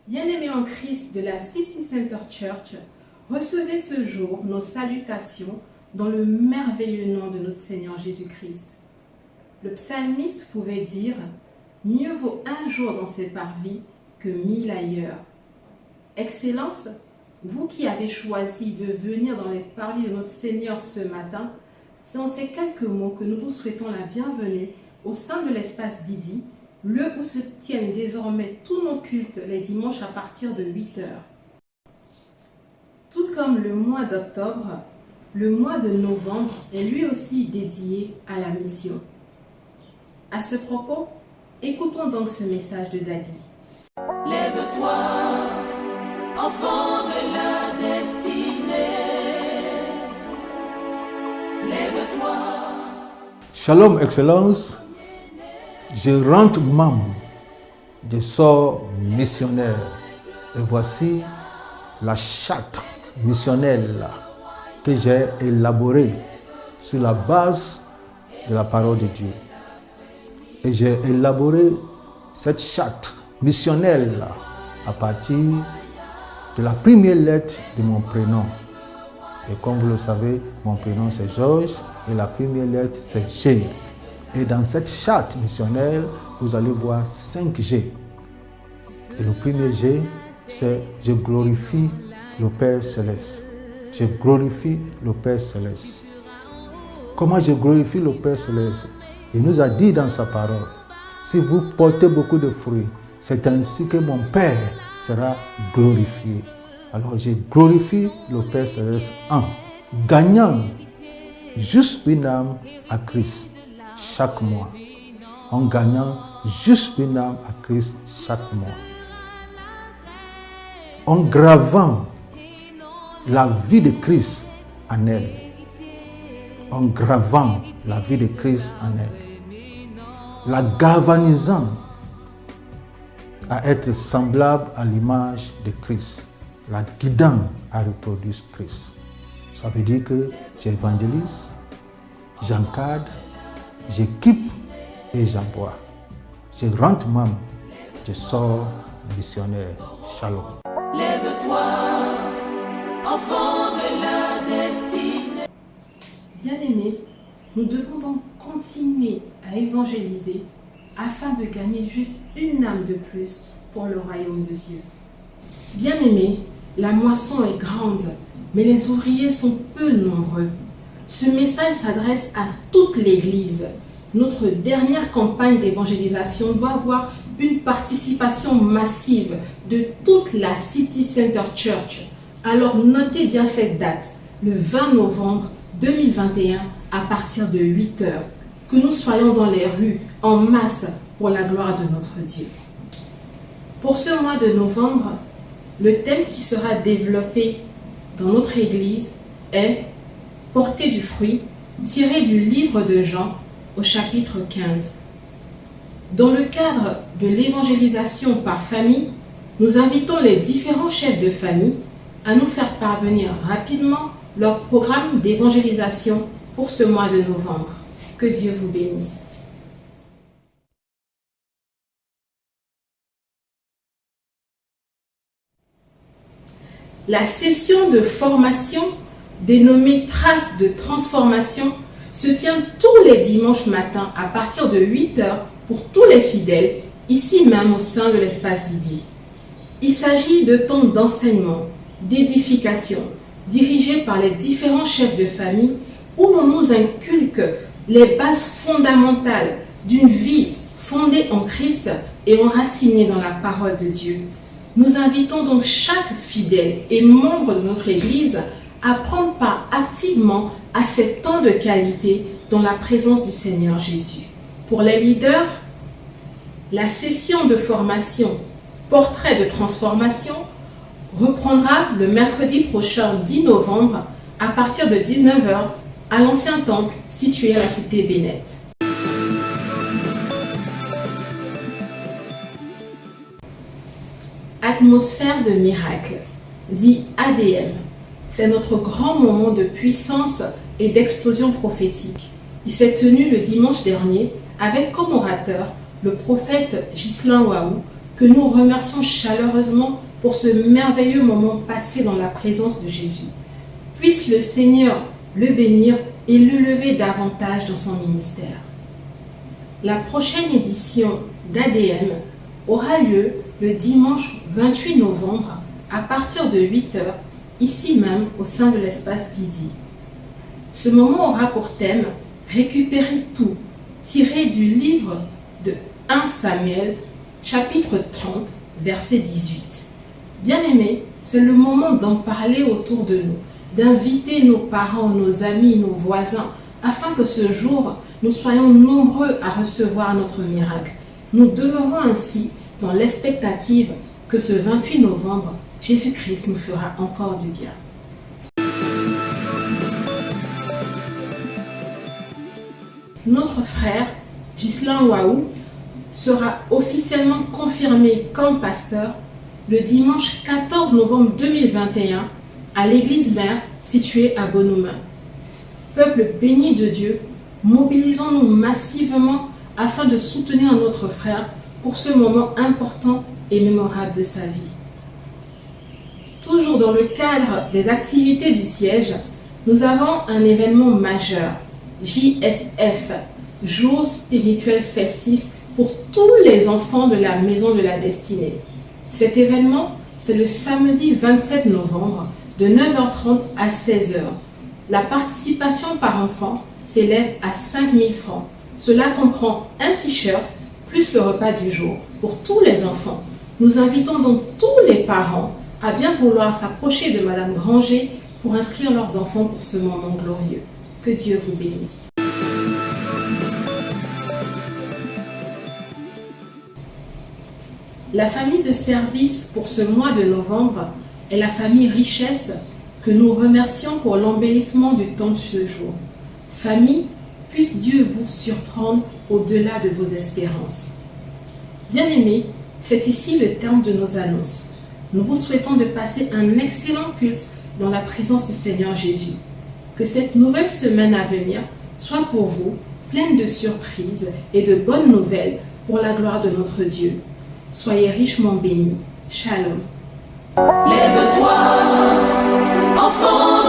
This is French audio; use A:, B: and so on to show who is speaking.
A: Bien-aimés en Christ de la City Center Church, recevez ce jour nos salutations dans le merveilleux nom de notre Seigneur Jésus-Christ. Le psalmiste pouvait dire « Mieux vaut un jour dans ces parvis que 1000 ailleurs ». Excellence, vous qui avez choisi de venir dans les parvis de notre Seigneur ce matin, c'est en ces quelques mots que nous vous souhaitons la bienvenue au sein de l'espace Didi, lieu où se tiennent désormais tous nos cultes les dimanches à partir de 8 heures. Tout comme le mois d'octobre, le mois de novembre est lui aussi dédié à la mission. À ce propos, écoutons donc ce message de Daddy.
B: Lève-toi, enfant de la destinée. Lève-toi.
C: Shalom, Excellence. Je rentre membre, je sors missionnaire. Et voici la charte missionnelle que j'ai élaborée sur la base de la parole de Dieu. Et j'ai élaboré cette charte missionnelle à partir de la première lettre de mon prénom. Et comme vous le savez, mon prénom c'est Georges et la première lettre c'est G. Et dans cette charte missionnelle, vous allez voir 5 G. Et le premier G, c'est « Je glorifie le Père Céleste ». Je glorifie le Père Céleste. Comment je glorifie le Père Céleste? Il nous a dit dans sa parole, si vous portez beaucoup de fruits, c'est ainsi que mon Père sera glorifié. Alors je glorifie le Père Céleste en gagnant juste une âme à Christ chaque mois. En gagnant juste une âme à Christ chaque mois. En gravant la vie de Christ en elle. En gravant la vie de Christ en elle. La galvanisant à être semblable à l'image de Christ. La guidant à reproduire Christ. Ça veut dire que j'évangélise, j'encadre, j'équipe et j'envoie. Je rentre membre, je sors missionnaire. Shalom.
B: Lève-toi, enfant de la destinée.
A: Bien-aimés, nous devons donc continuer à évangéliser afin de gagner juste une âme de plus pour le royaume de Dieu. Bien-aimés, la moisson est grande, mais les ouvriers sont peu nombreux. Ce message s'adresse à toute l'Église. Notre dernière campagne d'évangélisation doit avoir une participation massive de toute la City Center Church. Alors notez bien cette date, le 20 novembre 2021 à partir de 8 heures. Que nous soyons dans les rues en masse pour la gloire de notre Dieu. Pour ce mois de novembre, le thème qui sera développé dans notre Église est « Porter du fruit » tiré du livre de Jean au chapitre 15. Dans le cadre de l'évangélisation par famille, nous invitons les différents chefs de famille à nous faire parvenir rapidement leur programme d'évangélisation pour ce mois de novembre. Que Dieu vous bénisse. La session de formation dénommée Traces de transformation se tient tous les dimanches matins à partir de 8 heures pour tous les fidèles, ici même au sein de l'espace Didi. Il s'agit de temps d'enseignement, d'édification, dirigés par les différents chefs de famille où l'on nous inculque les bases fondamentales d'une vie fondée en Christ et enracinée dans la parole de Dieu. Nous invitons donc chaque fidèle et membre de notre Église à prendre part activement à ces temps de qualité dans la présence du Seigneur Jésus. Pour les leaders, la session de formation Portrait de transformation reprendra le mercredi prochain 10 novembre à partir de 19 h à l'ancien temple situé à la cité Bennett. Atmosphère de miracle, dit ADM. C'est notre grand moment de puissance et d'explosion prophétique. Il s'est tenu le dimanche dernier avec comme orateur le prophète Ghislain Waou, que que nous remercions chaleureusement pour ce merveilleux moment passé dans la présence de Jésus. Puisse le Seigneur le bénir et le lever davantage dans son ministère. La prochaine édition d'ADM aura lieu le dimanche 28 novembre à partir de 8 h, ici même au sein de l'espace Didi. Ce moment aura pour thème « Récupérer tout » tiré du livre de 1 Samuel, chapitre 30, verset 18. Bien-aimés, c'est le moment d'en parler autour de nous, d'inviter nos parents, nos amis, nos voisins, afin que ce jour, nous soyons nombreux à recevoir notre miracle. Nous demeurons ainsi dans l'expectative que ce 28 novembre, Jésus-Christ nous fera encore du bien. Notre frère, Ghislain Waou, sera officiellement confirmé comme pasteur le dimanche 14 novembre 2021 à l'église mère située à Bonoumain. Peuple béni de Dieu, mobilisons-nous massivement afin de soutenir notre frère pour ce moment important et mémorable de sa vie. Toujours dans le cadre des activités du siège, nous avons un événement majeur, JSF, Jour spirituel festif pour tous les enfants de la Maison de la Destinée. Cet événement, c'est le samedi 27 novembre de 9h30 à 16h. La participation par enfant s'élève à 5 000 francs. Cela comprend un t-shirt plus le repas du jour pour tous les enfants. Nous invitons donc tous les parents à bien vouloir s'approcher de Madame Granger pour inscrire leurs enfants pour ce moment glorieux. Que Dieu vous bénisse. La famille de service pour ce mois de novembre est la famille Richesse que nous remercions pour l'embellissement du temps de ce jour. Famille, puisse Dieu vous surprendre au-delà de vos espérances. Bien-aimés, c'est ici le terme de nos annonces. Nous vous souhaitons de passer un excellent culte dans la présence du Seigneur Jésus. Que cette nouvelle semaine à venir soit pour vous pleine de surprises et de bonnes nouvelles pour la gloire de notre Dieu. Soyez richement bénis. Shalom.
B: Lève-toi, enfant